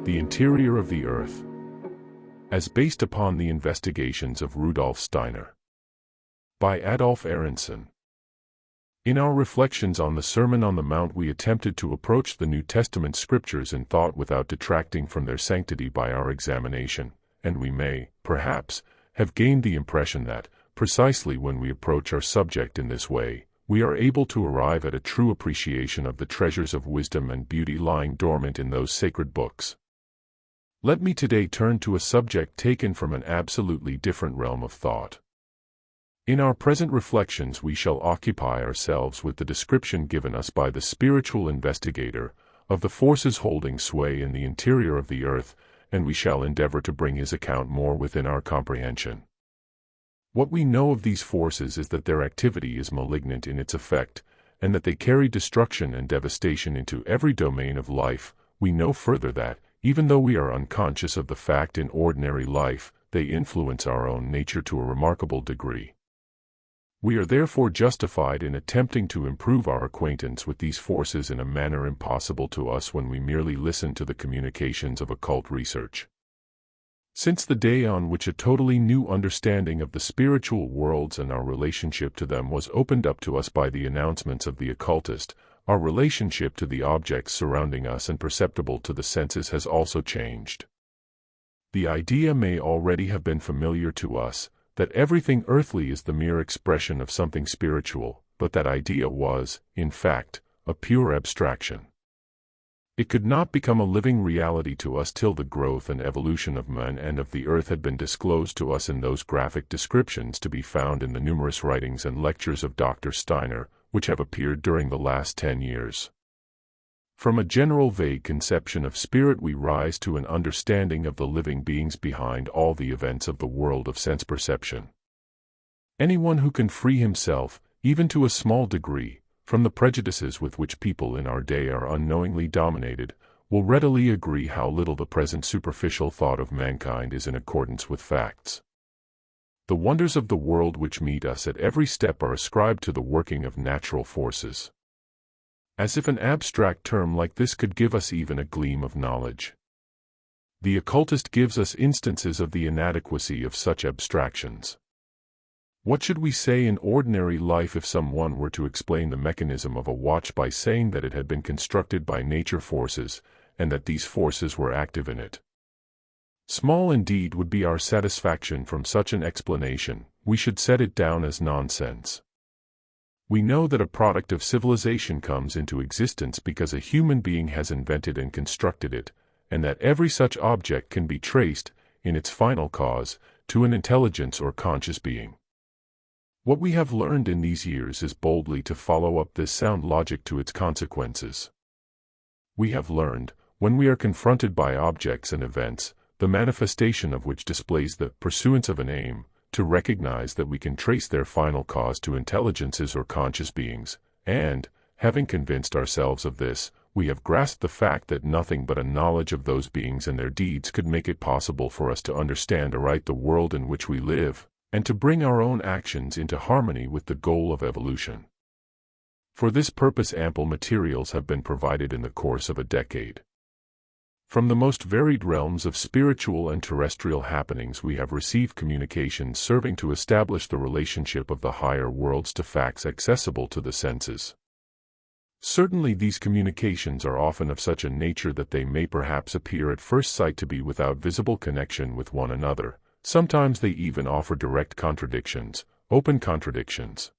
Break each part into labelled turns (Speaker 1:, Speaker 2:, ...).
Speaker 1: The Interior of the Earth, as based upon the investigations of Rudolf Steiner. By Adolf Arenson. In our reflections on the Sermon on the Mount, we attempted to approach the New Testament scriptures in thought without detracting from their sanctity by our examination, and we may, perhaps, have gained the impression that, precisely when we approach our subject in this way, we are able to arrive at a true appreciation of the treasures of wisdom and beauty lying dormant in those sacred books. Let me today turn to a subject taken from an absolutely different realm of thought. In our present reflections we shall occupy ourselves with the description given us by the spiritual investigator of the forces holding sway in the interior of the earth, and we shall endeavor to bring his account more within our comprehension. What we know of these forces is that their activity is malignant in its effect, and that they carry destruction and devastation into every domain of life. We know further that, even though we are unconscious of the fact in ordinary life, they influence our own nature to a remarkable degree. We are therefore justified in attempting to improve our acquaintance with these forces in a manner impossible to us when we merely listen to the communications of occult research. Since the day on which a totally new understanding of the spiritual worlds and our relationship to them was opened up to us by the announcements of the occultist, our relationship to the objects surrounding us and perceptible to the senses has also changed. The idea may already have been familiar to us, that everything earthly is the mere expression of something spiritual, but that idea was, in fact, a pure abstraction. It could not become a living reality to us till the growth and evolution of man and of the earth had been disclosed to us in those graphic descriptions to be found in the numerous writings and lectures of Dr. Steiner, which have appeared during the last 10 years. From a general vague conception of spirit we rise to an understanding of the living beings behind all the events of the world of sense perception. Anyone who can free himself, even to a small degree, from the prejudices with which people in our day are unknowingly dominated, will readily agree how little the present superficial thought of mankind is in accordance with facts. The wonders of the world which meet us at every step are ascribed to the working of natural forces. As if an abstract term like this could give us even a gleam of knowledge. The occultist gives us instances of the inadequacy of such abstractions. What should we say in ordinary life if someone were to explain the mechanism of a watch by saying that it had been constructed by nature forces, and that these forces were active in it? Small indeed would be our satisfaction from such an explanation. We should set it down as nonsense. We know that a product of civilization comes into existence because a human being has invented and constructed it, and that every such object can be traced, in its final cause, to an intelligence or conscious being. What we have learned in these years is boldly to follow up this sound logic to its consequences. We have learned, when we are confronted by objects and events, the manifestation of which displays the pursuance of an aim, to recognize that we can trace their final cause to intelligences or conscious beings, and, having convinced ourselves of this, we have grasped the fact that nothing but a knowledge of those beings and their deeds could make it possible for us to understand aright the world in which we live, and to bring our own actions into harmony with the goal of evolution. For this purpose ample materials have been provided in the course of a decade. From the most varied realms of spiritual and terrestrial happenings we have received communications serving to establish the relationship of the higher worlds to facts accessible to the senses. Certainly these communications are often of such a nature that they may perhaps appear at first sight to be without visible connection with one another. Sometimes they even offer direct contradictions, open contradictions.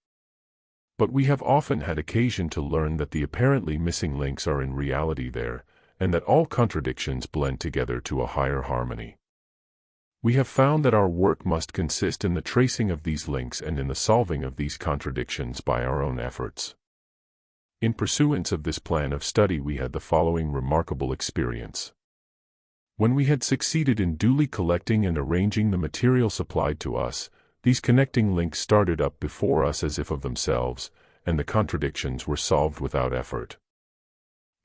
Speaker 1: But we have often had occasion to learn that the apparently missing links are in reality there, and that all contradictions blend together to a higher harmony. We have found that our work must consist in the tracing of these links and in the solving of these contradictions by our own efforts. In pursuance of this plan of study we had the following remarkable experience. When we had succeeded in duly collecting and arranging the material supplied to us, these connecting links started up before us as if of themselves, and the contradictions were solved without effort.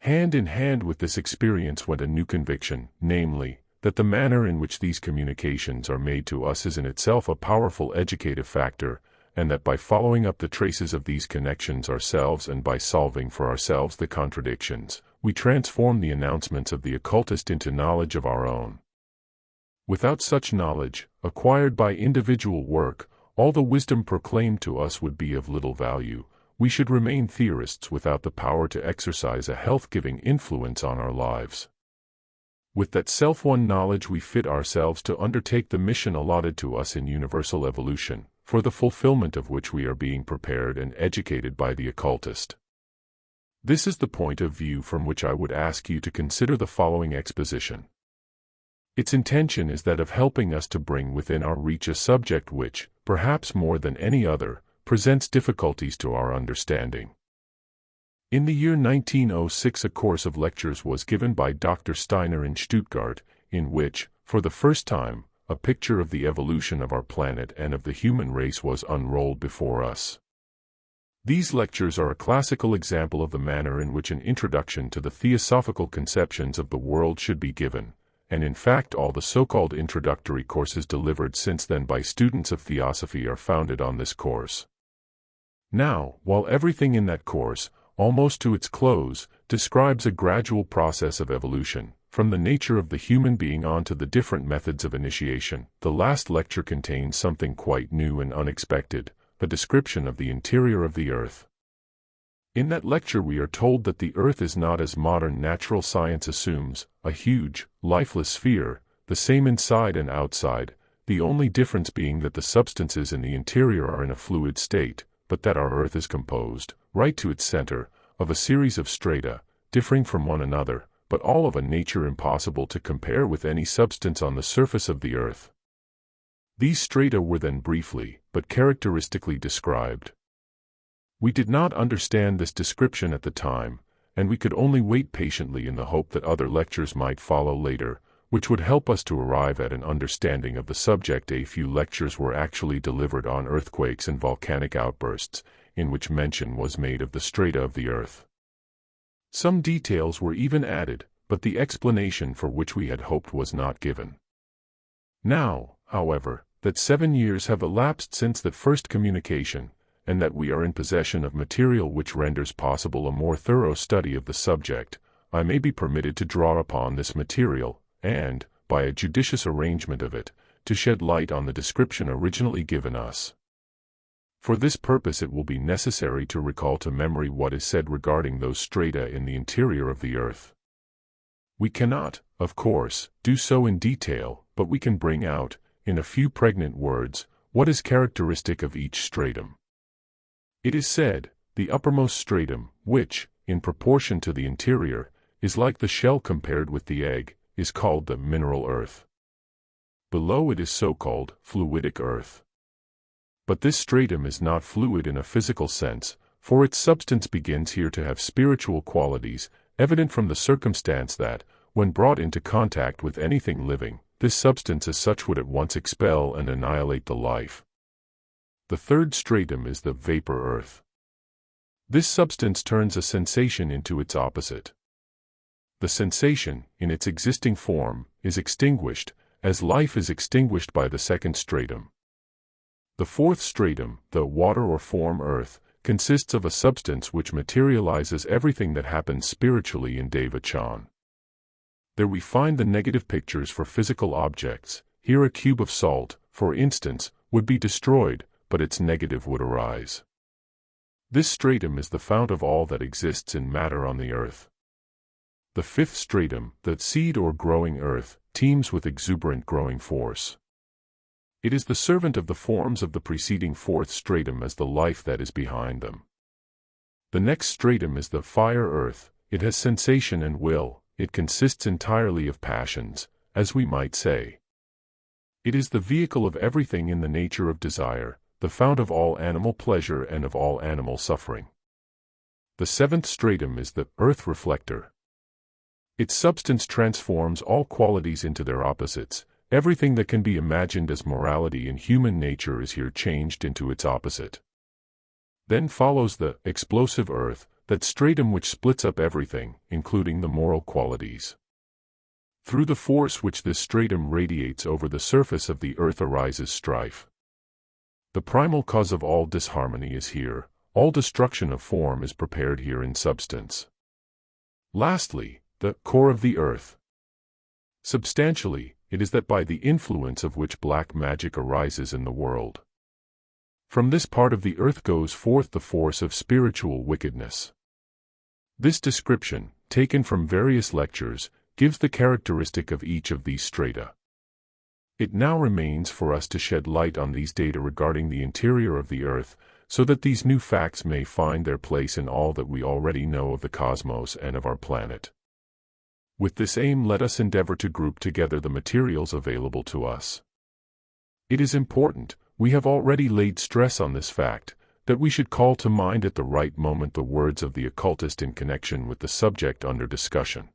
Speaker 1: Hand in hand with this experience went a new conviction, namely, that the manner in which these communications are made to us is in itself a powerful educative factor, and that by following up the traces of these connections ourselves and by solving for ourselves the contradictions, we transform the announcements of the occultist into knowledge of our own. Without such knowledge, acquired by individual work, all the wisdom proclaimed to us would be of little value. We should remain theorists without the power to exercise a health-giving influence on our lives. With that self-won knowledge we fit ourselves to undertake the mission allotted to us in universal evolution, for the fulfillment of which we are being prepared and educated by the occultist. This is the point of view from which I would ask you to consider the following exposition. Its intention is that of helping us to bring within our reach a subject which, perhaps more than any other, presents difficulties to our understanding. In the year 1906 a course of lectures was given by Dr. Steiner in Stuttgart, in which, for the first time, a picture of the evolution of our planet and of the human race was unrolled before us. These lectures are a classical example of the manner in which an introduction to the theosophical conceptions of the world should be given, and in fact all the so-called introductory courses delivered since then by students of theosophy are founded on this course. Now, while everything in that course, almost to its close, describes a gradual process of evolution, from the nature of the human being on to the different methods of initiation, the last lecture contains something quite new and unexpected, a description of the interior of the earth. In that lecture we are told that the earth is not, as modern natural science assumes, a huge, lifeless sphere, the same inside and outside, the only difference being that the substances in the interior are in a fluid state, but that our earth is composed, right to its center, of a series of strata, differing from one another, but all of a nature impossible to compare with any substance on the surface of the earth. These strata were then briefly, but characteristically described. We did not understand this description at the time, and we could only wait patiently in the hope that other lectures might follow later, which would help us to arrive at an understanding of the subject. A few lectures were actually delivered on earthquakes and volcanic outbursts, in which mention was made of the strata of the earth. Some details were even added, but the explanation for which we had hoped was not given. Now, however, that 7 years have elapsed since that first communication, and that we are in possession of material which renders possible a more thorough study of the subject, I may be permitted to draw upon this material, and, by a judicious arrangement of it, to shed light on the description originally given us. For this purpose it will be necessary to recall to memory what is said regarding those strata in the interior of the earth. We cannot, of course, do so in detail, but we can bring out, in a few pregnant words, what is characteristic of each stratum. It is said, the uppermost stratum, which, in proportion to the interior, is like the shell compared with the egg, is called the mineral earth. Below it is so-called fluidic earth. But this stratum is not fluid in a physical sense, for its substance begins here to have spiritual qualities, evident from the circumstance that, when brought into contact with anything living, this substance as such would at once expel and annihilate the life. The third stratum is the vapor earth. This substance turns a sensation into its opposite. The sensation, in its existing form, is extinguished, as life is extinguished by the second stratum. The fourth stratum, the water or form earth, consists of a substance which materializes everything that happens spiritually in Deva-chan. There we find the negative pictures for physical objects. Here a cube of salt, for instance, would be destroyed, but its negative would arise. This stratum is the fount of all that exists in matter on the earth. The fifth stratum, the seed or growing earth, teems with exuberant growing force. It is the servant of the forms of the preceding fourth stratum as the life that is behind them. The next stratum is the fire earth. It has sensation and will. It consists entirely of passions, as we might say. It is the vehicle of everything in the nature of desire, the fount of all animal pleasure and of all animal suffering. The seventh stratum is the earth reflector. Its substance transforms all qualities into their opposites. Everything that can be imagined as morality in human nature is here changed into its opposite. Then follows the explosive earth, that stratum which splits up everything, including the moral qualities. Through the force which this stratum radiates over the surface of the earth arises strife. The primal cause of all disharmony is here. All destruction of form is prepared here in substance. Lastly, the core of the earth. Substantially, it is that by the influence of which black magic arises in the world. From this part of the earth goes forth the force of spiritual wickedness. This description, taken from various lectures, gives the characteristic of each of these strata. It now remains for us to shed light on these data regarding the interior of the earth, so that these new facts may find their place in all that we already know of the cosmos and of our planet. With this aim, let us endeavor to group together the materials available to us. It is important, we have already laid stress on this fact, that we should call to mind at the right moment the words of the occultist in connection with the subject under discussion.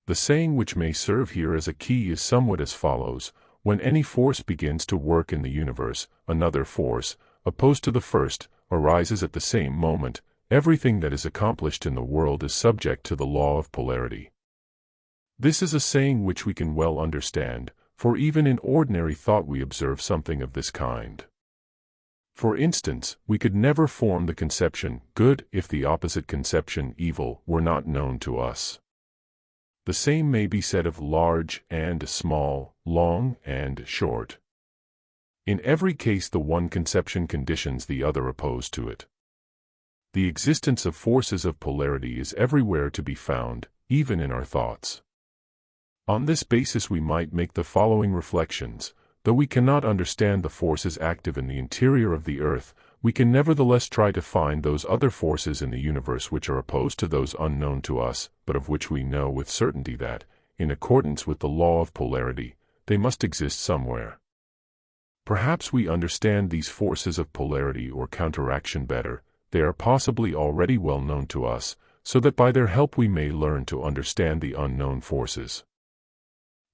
Speaker 1: The saying which may serve here as a key is somewhat as follows: when any force begins to work in the universe, another force, opposed to the first, arises at the same moment. Everything that is accomplished in the world is subject to the law of polarity. This is a saying which we can well understand, for even in ordinary thought we observe something of this kind. For instance, we could never form the conception good if the opposite conception evil were not known to us. The same may be said of large and small, long and short. In every case the one conception conditions the other opposed to it. The existence of forces of polarity is everywhere to be found, even in our thoughts. On this basis we might make the following reflections: though we cannot understand the forces active in the interior of the earth, we can nevertheless try to find those other forces in the universe which are opposed to those unknown to us, but of which we know with certainty that, in accordance with the law of polarity, they must exist somewhere. Perhaps we understand these forces of polarity or counteraction better. They are possibly already well known to us, so that by their help we may learn to understand the unknown forces.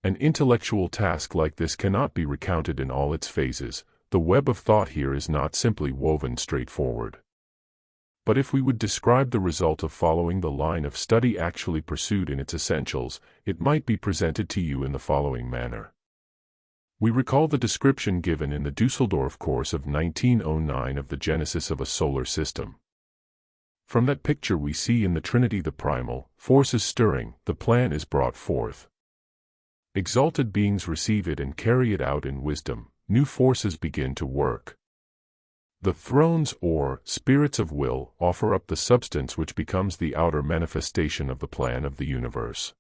Speaker 1: An intellectual task like this cannot be recounted in all its phases. The web of thought here is not simply woven straightforward. But if we would describe the result of following the line of study actually pursued in its essentials, it might be presented to you in the following manner. We recall the description given in the Dusseldorf course of 1909 of the genesis of a solar system. From that picture we see in the Trinity the primal forces stirring, the plan is brought forth. Exalted beings receive it and carry it out in wisdom. New forces begin to work. The thrones, or spirits of will, offer up the substance which becomes the outer manifestation of the plan of the universe.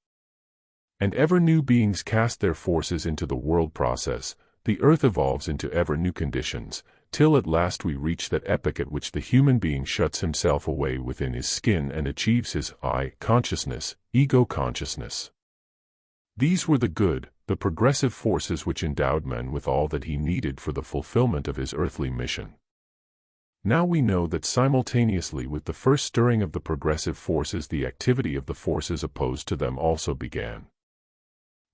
Speaker 1: And ever new beings cast their forces into the world process. The earth evolves into ever new conditions, till at last we reach that epoch at which the human being shuts himself away within his skin and achieves his I consciousness, ego consciousness. These were the good, the progressive forces which endowed man with all that he needed for the fulfillment of his earthly mission. Now we know that simultaneously with the first stirring of the progressive forces, the activity of the forces opposed to them also began.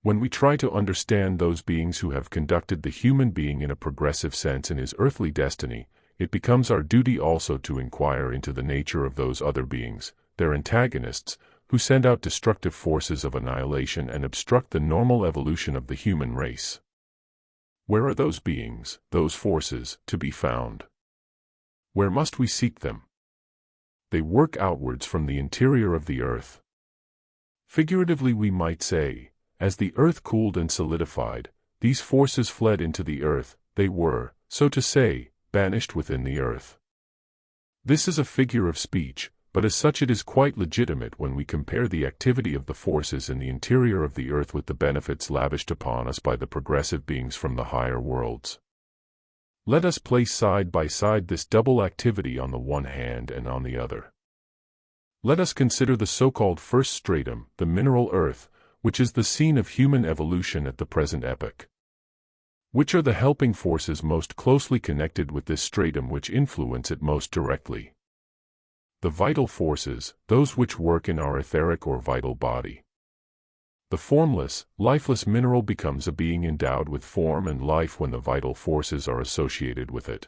Speaker 1: When we try to understand those beings who have conducted the human being in a progressive sense in his earthly destiny, it becomes our duty also to inquire into the nature of those other beings, their antagonists, who send out destructive forces of annihilation and obstruct the normal evolution of the human race. Where are those beings, those forces, to be found? Where must we seek them? They work outwards from the interior of the earth. Figuratively we might say, as the earth cooled and solidified, these forces fled into the earth. They were, so to say, banished within the earth. This is a figure of speech, but as such it is quite legitimate when we compare the activity of the forces in the interior of the earth with the benefits lavished upon us by the progressive beings from the higher worlds. Let us place side by side this double activity on the one hand and on the other. Let us consider the so-called first stratum, the mineral earth, which is the scene of human evolution at the present epoch. Which are the helping forces most closely connected with this stratum which influence it most directly? The vital forces, those which work in our etheric or vital body. The formless, lifeless mineral becomes a being endowed with form and life when the vital forces are associated with it.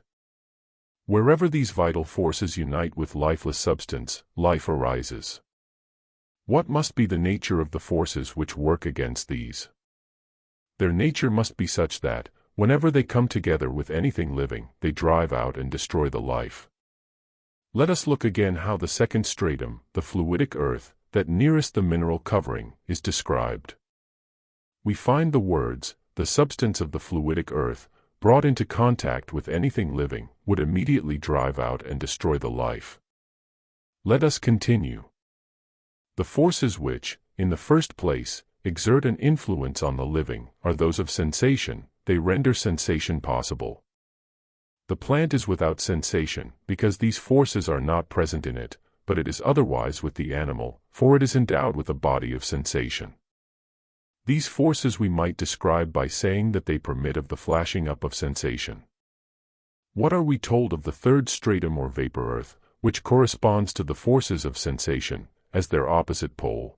Speaker 1: Wherever these vital forces unite with lifeless substance, life arises. What must be the nature of the forces which work against these? Their nature must be such that, whenever they come together with anything living, they drive out and destroy the life. Let us look again how the second stratum, the fluidic earth, that nearest the mineral covering, is described. We find the words, "The substance of the fluidic earth, brought into contact with anything living, would immediately drive out and destroy the life." Let us continue. The forces which, in the first place, exert an influence on the living, are those of sensation. They render sensation possible. The plant is without sensation, because these forces are not present in it, but it is otherwise with the animal, for it is endowed with a body of sensation. These forces we might describe by saying that they permit of the flashing up of sensation. What are we told of the third stratum or vapor earth, which corresponds to the forces of sensation, as their opposite pole?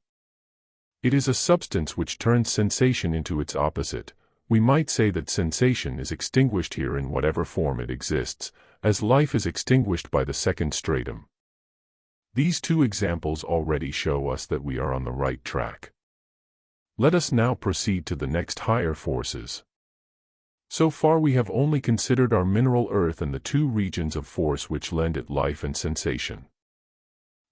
Speaker 1: It is a substance which turns sensation into its opposite. We might say that sensation is extinguished here in whatever form it exists, as life is extinguished by the second stratum. These two examples already show us that we are on the right track. Let us now proceed to the next higher forces. So far we have only considered our mineral earth and the two regions of force which lend it life and sensation.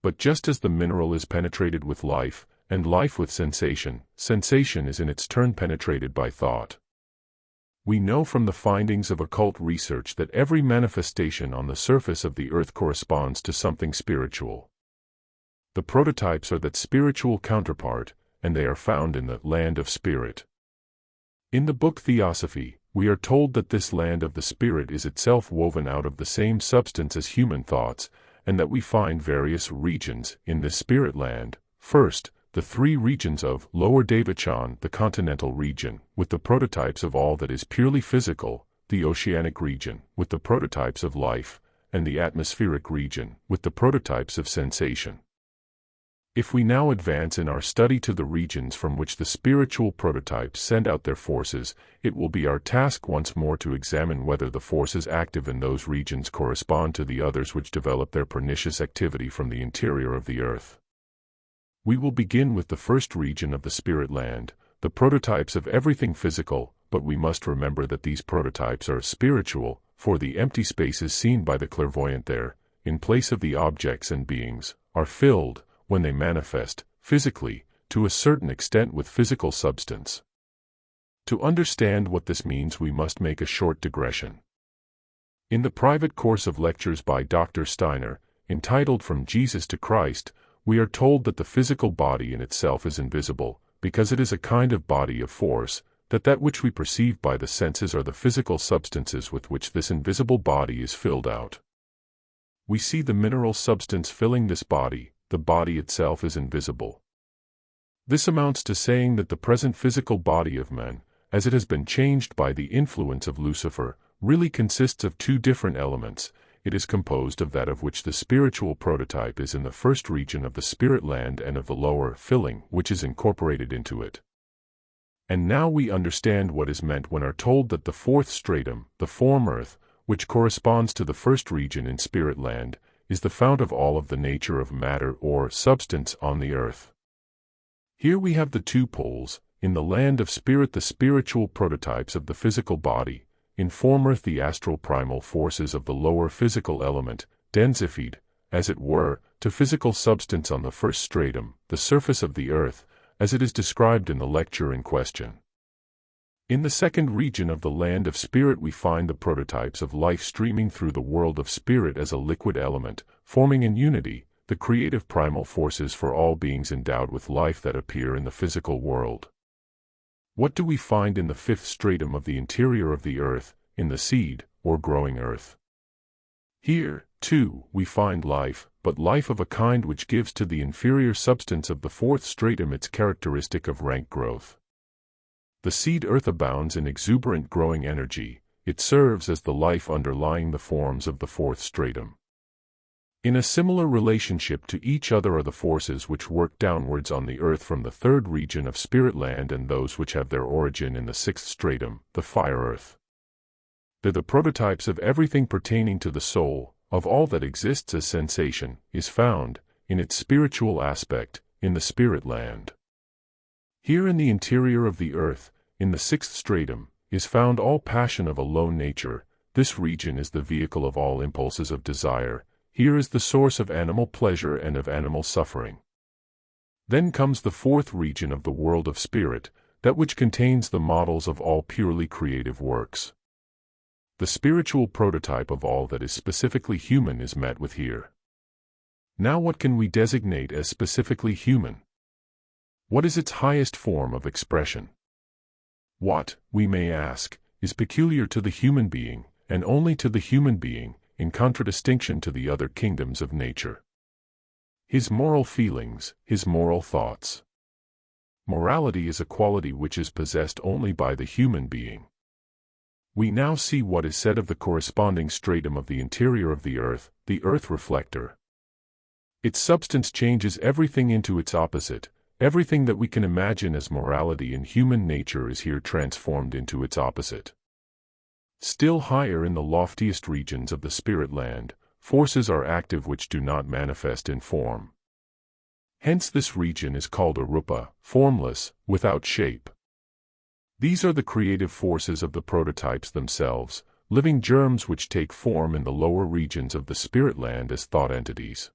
Speaker 1: But just as the mineral is penetrated with life, and life with sensation, sensation is in its turn penetrated by thought. We know from the findings of occult research that every manifestation on the surface of the earth corresponds to something spiritual. The prototypes are that spiritual counterpart, and they are found in the land of spirit. In the book Theosophy, we are told that this land of the spirit is itself woven out of the same substance as human thoughts, and that we find various regions in this spirit land. First, the three regions of Lower Devachan, the continental region, with the prototypes of all that is purely physical, the oceanic region, with the prototypes of life, and the atmospheric region, with the prototypes of sensation. If we now advance in our study to the regions from which the spiritual prototypes send out their forces, it will be our task once more to examine whether the forces active in those regions correspond to the others which develop their pernicious activity from the interior of the earth. We will begin with the first region of the spirit land, the prototypes of everything physical, but we must remember that these prototypes are spiritual, for the empty spaces seen by the clairvoyant there, in place of the objects and beings, are filled, when they manifest, physically, to a certain extent with physical substance. To understand what this means we must make a short digression. In the private course of lectures by Dr. Steiner, entitled From Jesus to Christ, we are told that the physical body in itself is invisible, because it is a kind of body of force, that which we perceive by the senses are the physical substances with which this invisible body is filled out. We see the mineral substance filling this body, the body itself is invisible. This amounts to saying that the present physical body of man, as it has been changed by the influence of Lucifer, really consists of two different elements. It is composed of that of which the spiritual prototype is in the first region of the spirit land and of the lower filling which is incorporated into it. And now we understand what is meant when are told that the fourth stratum, the form earth, which corresponds to the first region in spirit land, is the fount of all of the nature of matter or substance on the earth. Here we have the two poles, in the land of spirit the spiritual prototypes of the physical body, in form earth the astral primal forces of the lower physical element, densified, as it were, to physical substance on the first stratum, the surface of the earth, as it is described in the lecture in question. In the second region of the land of spirit we find the prototypes of life streaming through the world of spirit as a liquid element, forming in unity, the creative primal forces for all beings endowed with life that appear in the physical world. What do we find in the fifth stratum of the interior of the earth, in the seed, or growing earth? Here, too, we find life, but life of a kind which gives to the inferior substance of the fourth stratum its characteristic of rank growth. The seed earth abounds in exuberant growing energy, it serves as the life underlying the forms of the fourth stratum. In a similar relationship to each other are the forces which work downwards on the earth from the third region of spirit land and those which have their origin in the sixth stratum, the fire earth. They're the prototypes of everything pertaining to the soul, of all that exists as sensation, is found, in its spiritual aspect, in the spirit land. Here in the interior of the earth, in the sixth stratum, is found all passion of a low nature. This region is the vehicle of all impulses of desire. Here is the source of animal pleasure and of animal suffering. Then comes the fourth region of the world of spirit, that which contains the models of all purely creative works. The spiritual prototype of all that is specifically human is met with here. Now what can we designate as specifically human? What is its highest form of expression? What, we may ask, is peculiar to the human being, and only to the human being, in contradistinction to the other kingdoms of nature? His moral feelings, his moral thoughts. Morality is a quality which is possessed only by the human being. We now see what is said of the corresponding stratum of the interior of the earth reflector. Its substance changes everything into its opposite. Everything that we can imagine as morality in human nature is here transformed into its opposite. Still higher in the loftiest regions of the spirit land, forces are active which do not manifest in form. Hence this region is called arupa, formless, without shape. These are the creative forces of the prototypes themselves, living germs which take form in the lower regions of the spirit land as thought entities.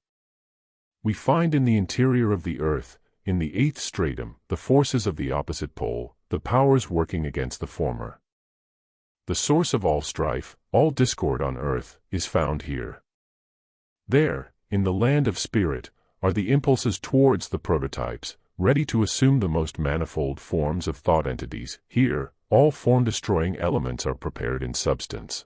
Speaker 1: We find in the interior of the earth, in the eighth stratum, the forces of the opposite pole, the powers working against the former. The source of all strife, all discord on earth, is found here. There, in the land of spirit, are the impulses towards the prototypes, ready to assume the most manifold forms of thought entities. Here, all form-destroying elements are prepared in substance.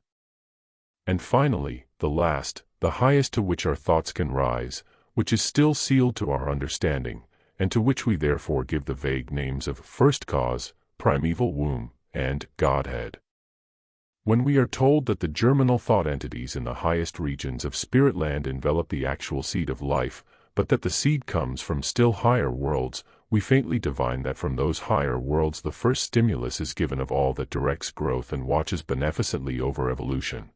Speaker 1: And finally, the last, the highest to which our thoughts can rise, which is still sealed to our understanding, and to which we therefore give the vague names of First Cause, Primeval Womb, and Godhead. When we are told that the germinal thought entities in the highest regions of spirit land envelop the actual seed of life, but that the seed comes from still higher worlds, we faintly divine that from those higher worlds the first stimulus is given of all that directs growth and watches beneficently over evolution.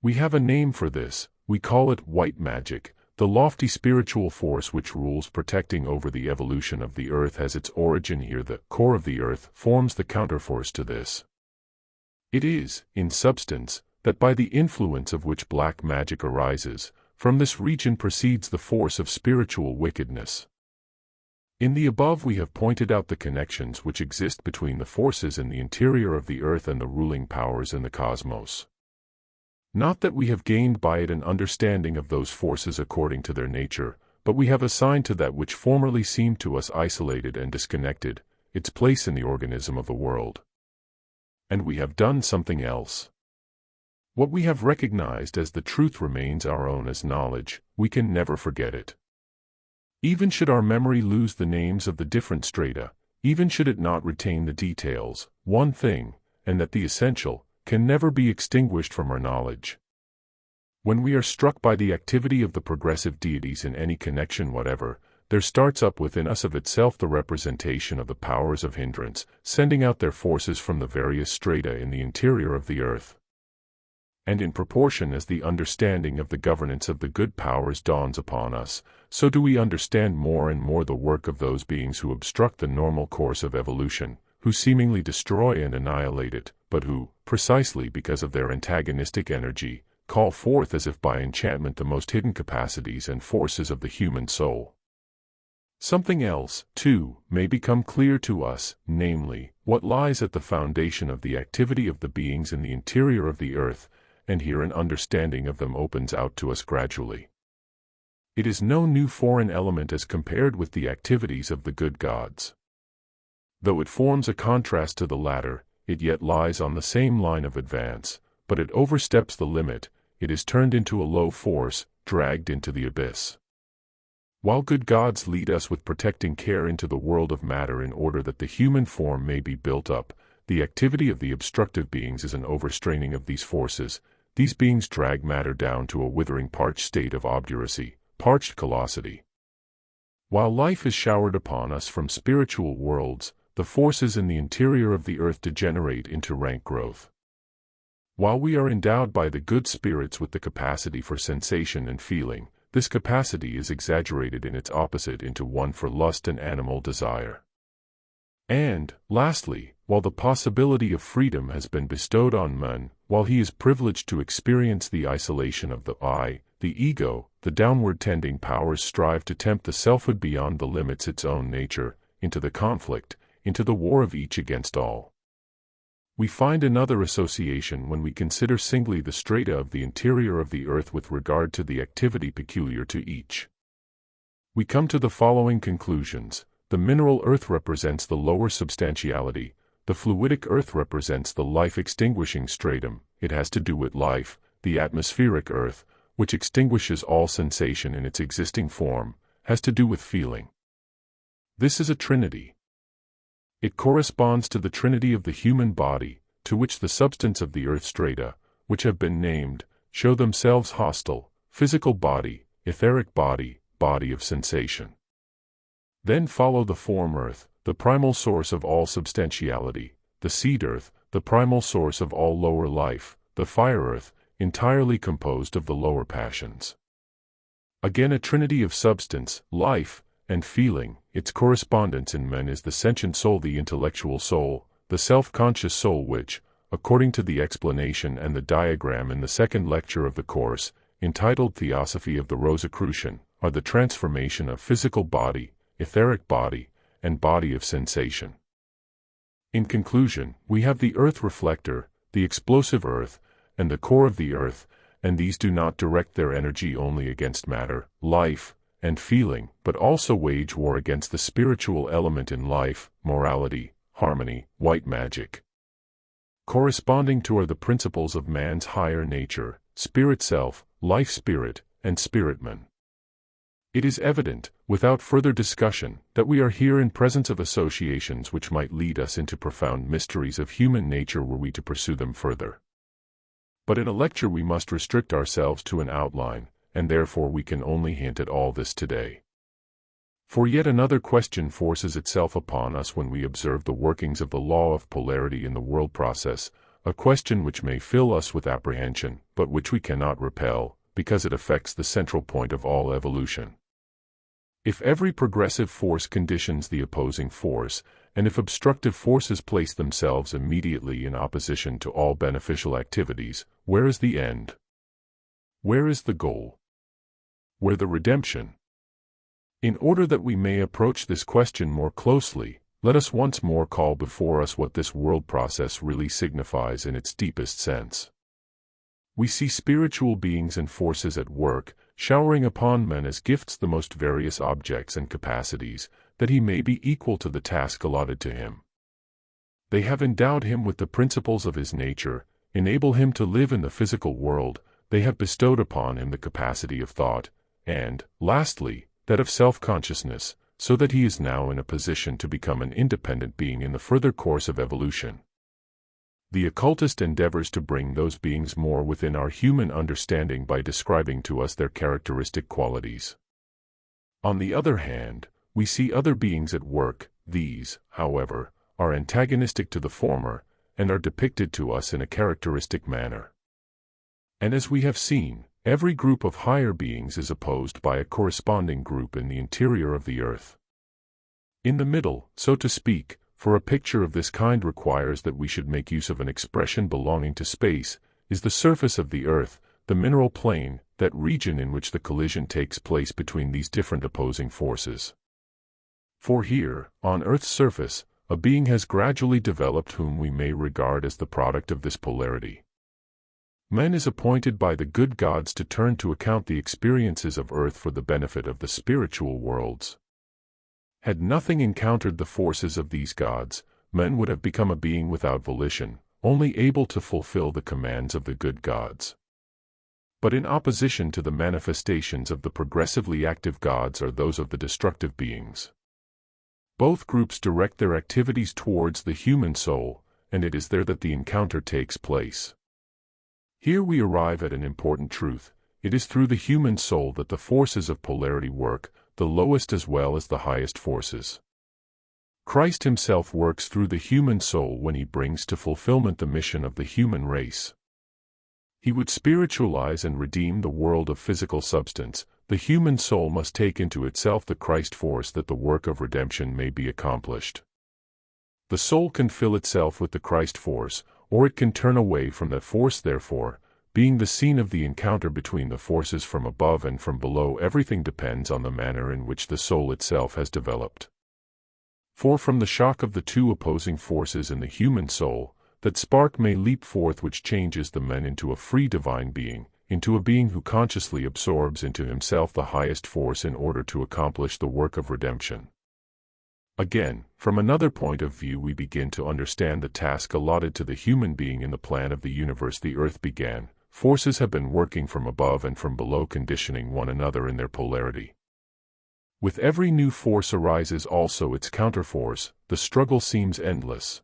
Speaker 1: We have a name for this, we call it white magic. The lofty spiritual force which rules protecting over the evolution of the earth has its origin here. The core of the earth forms the counterforce to this. It is, in substance, that by the influence of which black magic arises, from this region proceeds the force of spiritual wickedness. In the above we have pointed out the connections which exist between the forces in the interior of the earth and the ruling powers in the cosmos. Not that we have gained by it an understanding of those forces according to their nature, but we have assigned to that which formerly seemed to us isolated and disconnected, its place in the organism of the world. And we have done something else. What we have recognized as the truth remains our own as knowledge, we can never forget it. Even should our memory lose the names of the different strata, even should it not retain the details, one thing, and that the essential, can never be extinguished from our knowledge. When we are struck by the activity of the progressive deities in any connection whatever, there starts up within us of itself the representation of the powers of hindrance, sending out their forces from the various strata in the interior of the earth. And in proportion as the understanding of the governance of the good powers dawns upon us, so do we understand more and more the work of those beings who obstruct the normal course of evolution, who seemingly destroy and annihilate it, but who, precisely because of their antagonistic energy, call forth as if by enchantment the most hidden capacities and forces of the human soul. Something else, too, may become clear to us, namely, what lies at the foundation of the activity of the beings in the interior of the earth, and here an understanding of them opens out to us gradually. It is no new foreign element as compared with the activities of the good gods. Though it forms a contrast to the latter, it yet lies on the same line of advance, but it oversteps the limit, it is turned into a low force, dragged into the abyss. While good gods lead us with protecting care into the world of matter in order that the human form may be built up, the activity of the obstructive beings is an overstraining of these forces. These beings drag matter down to a withering parched state of obduracy, parched callosity. While life is showered upon us from spiritual worlds, the forces in the interior of the earth degenerate into rank growth. While we are endowed by the good spirits with the capacity for sensation and feeling, this capacity is exaggerated in its opposite into one for lust and animal desire. And, lastly, while the possibility of freedom has been bestowed on man, while he is privileged to experience the isolation of the I, the ego, the downward-tending powers strive to tempt the selfhood beyond the limits its own nature, into the conflict, into the war of each against all. We find another association when we consider singly the strata of the interior of the earth with regard to the activity peculiar to each. We come to the following conclusions. The mineral earth represents the lower substantiality, the fluidic earth represents the life-extinguishing stratum, it has to do with life, the atmospheric earth, which extinguishes all sensation in its existing form, has to do with feeling. This is a trinity. It corresponds to the trinity of the human body, to which the substance of the earth strata, which have been named, show themselves hostile: physical body, etheric body, body of sensation. Then follow the form earth, the primal source of all substantiality, the seed earth, the primal source of all lower life, the fire earth, entirely composed of the lower passions. Again a trinity of substance, life, and feeling. Its correspondence in men is the sentient soul, the intellectual soul, the self-conscious soul which, according to the explanation and the diagram in the second lecture of the course, entitled Theosophy of the Rosicrucian, are the transformation of physical body, etheric body, and body of sensation. In conclusion, we have the earth reflector, the explosive earth, and the core of the earth, and these do not direct their energy only against matter, life, and feeling, but also wage war against the spiritual element in life, morality, harmony, white magic. Corresponding to are the principles of man's higher nature, spirit self, life spirit, and spiritman. It is evident, without further discussion, that we are here in presence of associations which might lead us into profound mysteries of human nature were we to pursue them further. But in a lecture we must restrict ourselves to an outline, and therefore we can only hint at all this today. For yet another question forces itself upon us when we observe the workings of the law of polarity in the world process, a question which may fill us with apprehension, but which we cannot repel, because it affects the central point of all evolution. If every progressive force conditions the opposing force, and if obstructive forces place themselves immediately in opposition to all beneficial activities, where is the end? Where is the goal? Where the redemption? In order that we may approach this question more closely, let us once more call before us what this world process really signifies in its deepest sense. We see spiritual beings and forces at work, showering upon man as gifts the most various objects and capacities, that he may be equal to the task allotted to him. They have endowed him with the principles of his nature, enable him to live in the physical world, they have bestowed upon him the capacity of thought, and, lastly, that of self-consciousness, so that he is now in a position to become an independent being in the further course of evolution. The occultist endeavors to bring those beings more within our human understanding by describing to us their characteristic qualities. On the other hand, we see other beings at work. These, however, are antagonistic to the former, and are depicted to us in a characteristic manner. And as we have seen, every group of higher beings is opposed by a corresponding group in the interior of the earth. In the middle, so to speak, for a picture of this kind requires that we should make use of an expression belonging to space, is the surface of the earth, the mineral plane, that region in which the collision takes place between these different opposing forces. For here, on Earth's surface, a being has gradually developed whom we may regard as the product of this polarity. Man is appointed by the good gods to turn to account the experiences of Earth for the benefit of the spiritual worlds. Had nothing encountered the forces of these gods, man would have become a being without volition, only able to fulfill the commands of the good gods. But in opposition to the manifestations of the progressively active gods are those of the destructive beings. Both groups direct their activities towards the human soul, and it is there that the encounter takes place. Here we arrive at an important truth. It is through the human soul that the forces of polarity work, the lowest as well as the highest forces. Christ himself works through the human soul when he brings to fulfillment the mission of the human race. He would spiritualize and redeem the world of physical substance. The human soul must take into itself the Christ force that the work of redemption may be accomplished. The soul can fill itself with the Christ force, or it can turn away from that force. Therefore, being the scene of the encounter between the forces from above and from below. Everything depends on the manner in which the soul itself has developed. For from the shock of the two opposing forces in the human soul, that spark may leap forth which changes the man into a free divine being, into a being who consciously absorbs into himself the highest force in order to accomplish the work of redemption. Again, from another point of view, we begin to understand the task allotted to the human being in the plan of the universe. The earth began. Forces have been working from above and from below, conditioning one another in their polarity. With every new force arises also its counterforce. The struggle seems endless.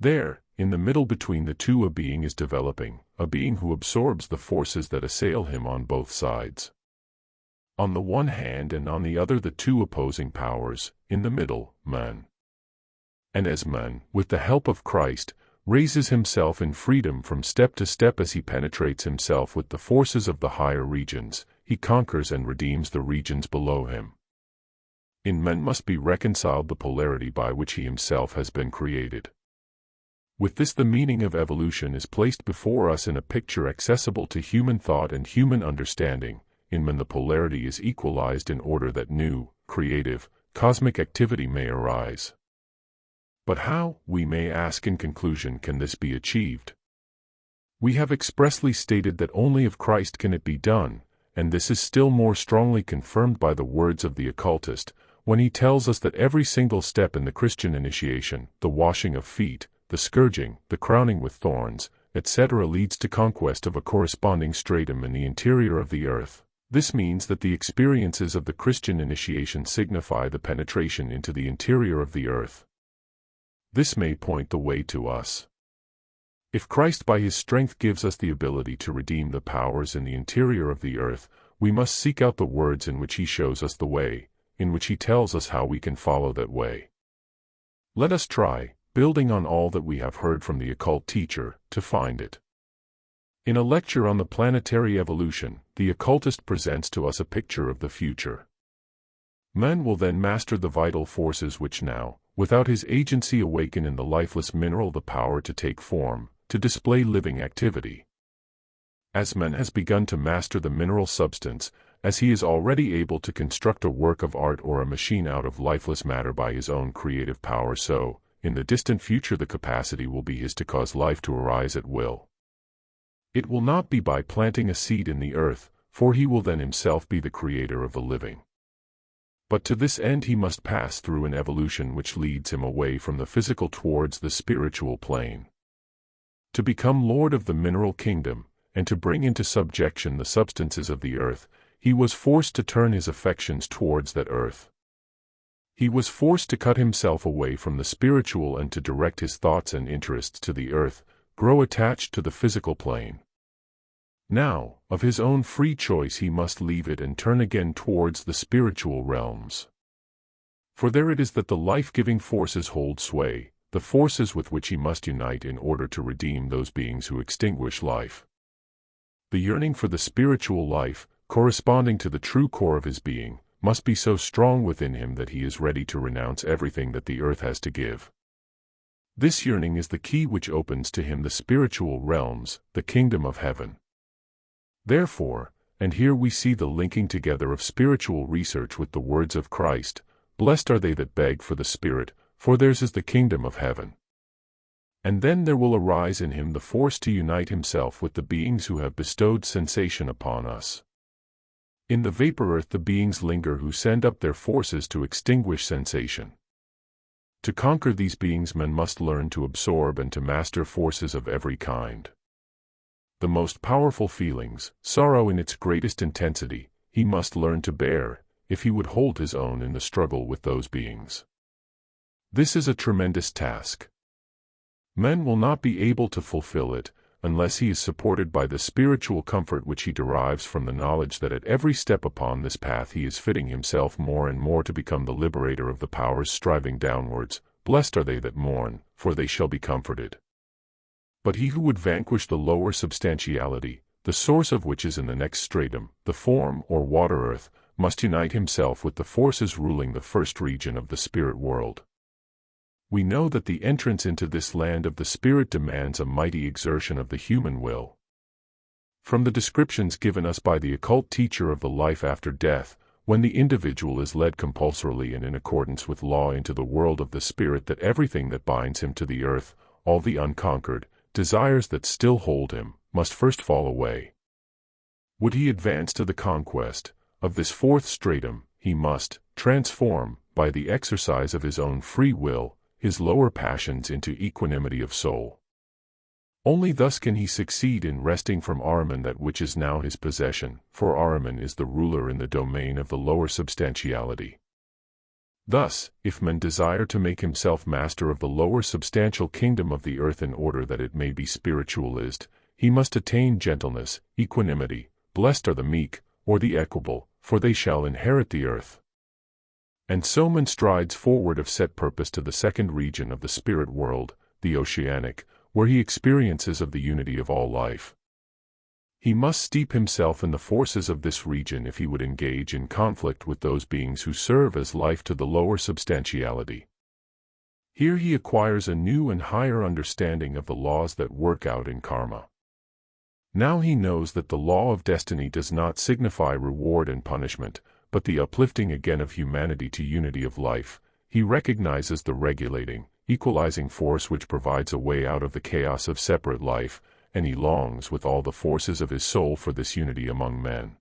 Speaker 1: There, in the middle between the two, a being is developing, a being who absorbs the forces that assail him on both sides. On the one hand and on the other the two opposing powers, in the middle, man. And as man, with the help of Christ, raises himself in freedom from step to step as he penetrates himself with the forces of the higher regions, he conquers and redeems the regions below him. In man must be reconciled the polarity by which he himself has been created. With this the meaning of evolution is placed before us in a picture accessible to human thought and human understanding. In man the polarity is equalized in order that new, creative, cosmic activity may arise. But how, we may ask in conclusion, can this be achieved? We have expressly stated that only of Christ can it be done, and this is still more strongly confirmed by the words of the occultist, when he tells us that every single step in the Christian initiation, the washing of feet, the scourging, the crowning with thorns, etc., leads to conquest of a corresponding stratum in the interior of the earth. This means that the experiences of the Christian initiation signify the penetration into the interior of the earth. This may point the way to us. If Christ by his strength gives us the ability to redeem the powers in the interior of the earth, we must seek out the words in which he shows us the way, in which he tells us how we can follow that way. Let us try, building on all that we have heard from the occult teacher, to find it. In a lecture on the planetary evolution, the occultist presents to us a picture of the future. Man will then master the vital forces which now, without his agency, awaken in the lifeless mineral the power to take form, to display living activity. As man has begun to master the mineral substance, as he is already able to construct a work of art or a machine out of lifeless matter by his own creative power, so, in the distant future the capacity will be his to cause life to arise at will. It will not be by planting a seed in the earth, for he will then himself be the creator of the living. But to this end he must pass through an evolution which leads him away from the physical towards the spiritual plane. To become lord of the mineral kingdom, and to bring into subjection the substances of the earth, he was forced to turn his affections towards that earth. He was forced to cut himself away from the spiritual and to direct his thoughts and interests to the earth, grow attached to the physical plane. Now, of his own free choice he must leave it and turn again towards the spiritual realms. For there it is that the life-giving forces hold sway, the forces with which he must unite in order to redeem those beings who extinguish life. The yearning for the spiritual life, corresponding to the true core of his being, must be so strong within him that he is ready to renounce everything that the earth has to give. This yearning is the key which opens to him the spiritual realms, the kingdom of heaven. Therefore, and here we see the linking together of spiritual research with the words of Christ, blessed are they that beg for the Spirit, for theirs is the kingdom of heaven. And then there will arise in him the force to unite himself with the beings who have bestowed sensation upon us. In the vapor earth the beings linger who send up their forces to extinguish sensation. To conquer these beings men must learn to absorb and to master forces of every kind. The most powerful feelings, sorrow in its greatest intensity, he must learn to bear, if he would hold his own in the struggle with those beings. This is a tremendous task. Man will not be able to fulfill it, unless he is supported by the spiritual comfort which he derives from the knowledge that at every step upon this path he is fitting himself more and more to become the liberator of the powers striving downwards. Blessed are they that mourn, for they shall be comforted. But he who would vanquish the lower substantiality, the source of which is in the next stratum, the form or water earth, must unite himself with the forces ruling the first region of the spirit world. We know that the entrance into this land of the spirit demands a mighty exertion of the human will. From the descriptions given us by the occult teacher of the life after death, when the individual is led compulsorily and in accordance with law into the world of the spirit, that everything that binds him to the earth, all the unconquered desires that still hold him, must first fall away. Would he advance to the conquest of this fourth stratum, he must transform, by the exercise of his own free will, his lower passions into equanimity of soul. Only thus can he succeed in wresting from Ahriman that which is now his possession, for Ahriman is the ruler in the domain of the lower substantiality. Thus, if man desire to make himself master of the lower substantial kingdom of the earth in order that it may be spiritualized, he must attain gentleness, equanimity. Blessed are the meek, or the equable, for they shall inherit the earth. And so man strides forward of set purpose to the second region of the spirit world, the oceanic, where he experiences of the unity of all life. He must steep himself in the forces of this region if he would engage in conflict with those beings who serve as life to the lower substantiality. Here he acquires a new and higher understanding of the laws that work out in karma. Now he knows that the law of destiny does not signify reward and punishment, but the uplifting again of humanity to unity of life. He recognizes the regulating, equalizing force which provides a way out of the chaos of separate life, and he longs with all the forces of his soul for this unity among men.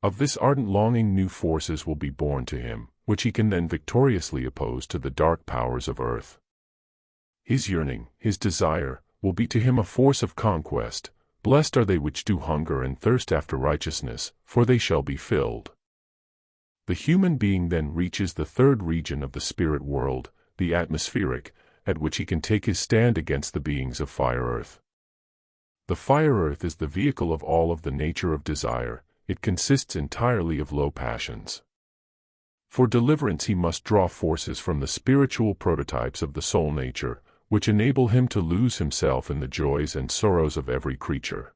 Speaker 1: Of this ardent longing new forces will be born to him, which he can then victoriously oppose to the dark powers of earth. His yearning, his desire, will be to him a force of conquest. Blessed are they which do hunger and thirst after righteousness, for they shall be filled. The human being then reaches the third region of the spirit world, the atmospheric, at which he can take his stand against the beings of fire earth. The fire earth is the vehicle of all of the nature of desire. It consists entirely of low passions. For deliverance he must draw forces from the spiritual prototypes of the soul nature, which enable him to lose himself in the joys and sorrows of every creature.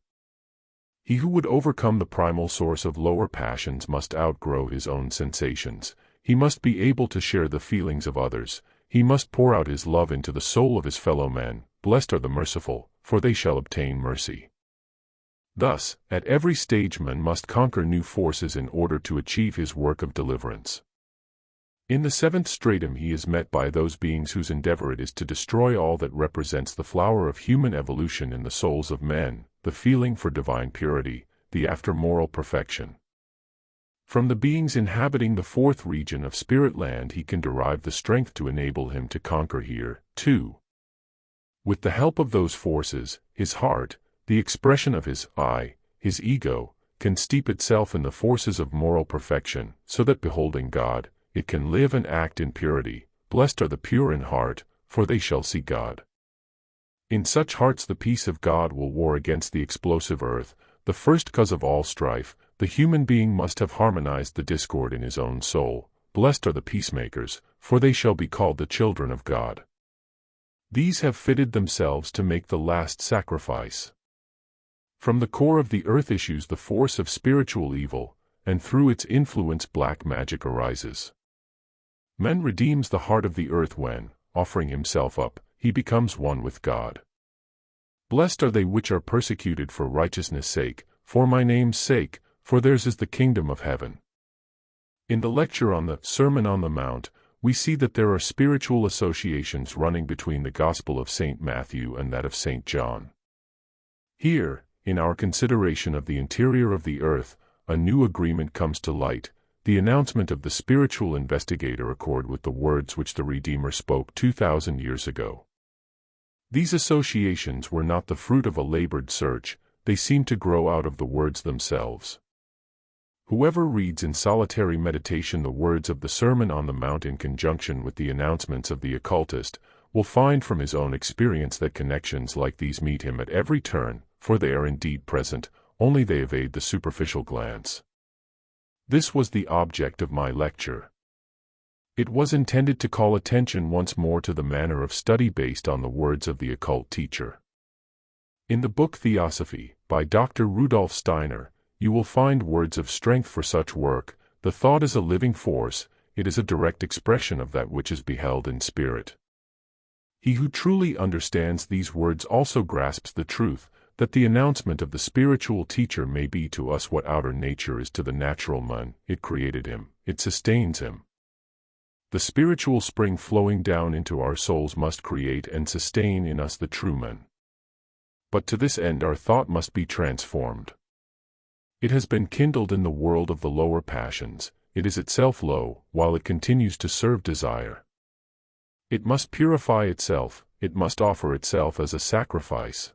Speaker 1: He who would overcome the primal source of lower passions must outgrow his own sensations. He must be able to share the feelings of others. He must pour out his love into the soul of his fellow men. Blessed are the merciful, for they shall obtain mercy. Thus, at every stage man must conquer new forces in order to achieve his work of deliverance. In the seventh stratum he is met by those beings whose endeavor it is to destroy all that represents the flower of human evolution in the souls of men, the feeling for divine purity, the after moral perfection. From the beings inhabiting the fourth region of spirit land he can derive the strength to enable him to conquer here, too. With the help of those forces, his heart, the expression of his I, his ego, can steep itself in the forces of moral perfection, so that beholding God, it can live and act in purity. Blessed are the pure in heart, for they shall see God. In such hearts the peace of God will war against the explosive earth, the first cause of all strife. The human being must have harmonized the discord in his own soul. Blessed are the peacemakers, for they shall be called the children of God. These have fitted themselves to make the last sacrifice. From the core of the earth issues the force of spiritual evil, and through its influence black magic arises. Man redeems the heart of the earth when, offering himself up, he becomes one with God. Blessed are they which are persecuted for righteousness' sake, for my name's sake, for theirs is the kingdom of heaven. In the lecture on the Sermon on the Mount, we see that there are spiritual associations running between the Gospel of St. Matthew and that of St. John. Here, in our consideration of the interior of the earth, a new agreement comes to light. The announcement of the spiritual investigator accord with the words which the Redeemer spoke 2,000 years ago. These associations were not the fruit of a labored search, they seem to grow out of the words themselves. Whoever reads in solitary meditation the words of the Sermon on the Mount in conjunction with the announcements of the occultist, will find from his own experience that connections like these meet him at every turn, for they are indeed present, only they evade the superficial glance. This was the object of my lecture. It was intended to call attention once more to the manner of study based on the words of the occult teacher. In the book Theosophy, by Dr. Rudolf Steiner, you will find words of strength for such work. The thought is a living force, it is a direct expression of that which is beheld in spirit. He who truly understands these words also grasps the truth, that the announcement of the spiritual teacher may be to us what outer nature is to the natural man. It created him, it sustains him. The spiritual spring flowing down into our souls must create and sustain in us the true man. But to this end our thought must be transformed. It has been kindled in the world of the lower passions, it is itself low, while it continues to serve desire. It must purify itself, it must offer itself as a sacrifice.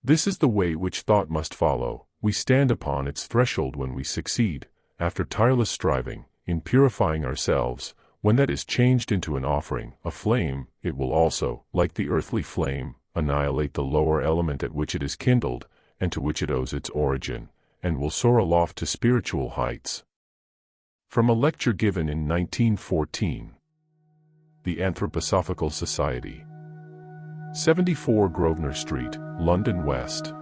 Speaker 1: This is the way which thought must follow. We stand upon its threshold when we succeed, after tireless striving, in purifying ourselves. When that is changed into an offering, a flame, it will also, like the earthly flame, annihilate the lower element at which it is kindled, and to which it owes its origin, and will soar aloft to spiritual heights. From a lecture given in 1914. The Anthroposophical Society. 74 Grosvenor Street, London West.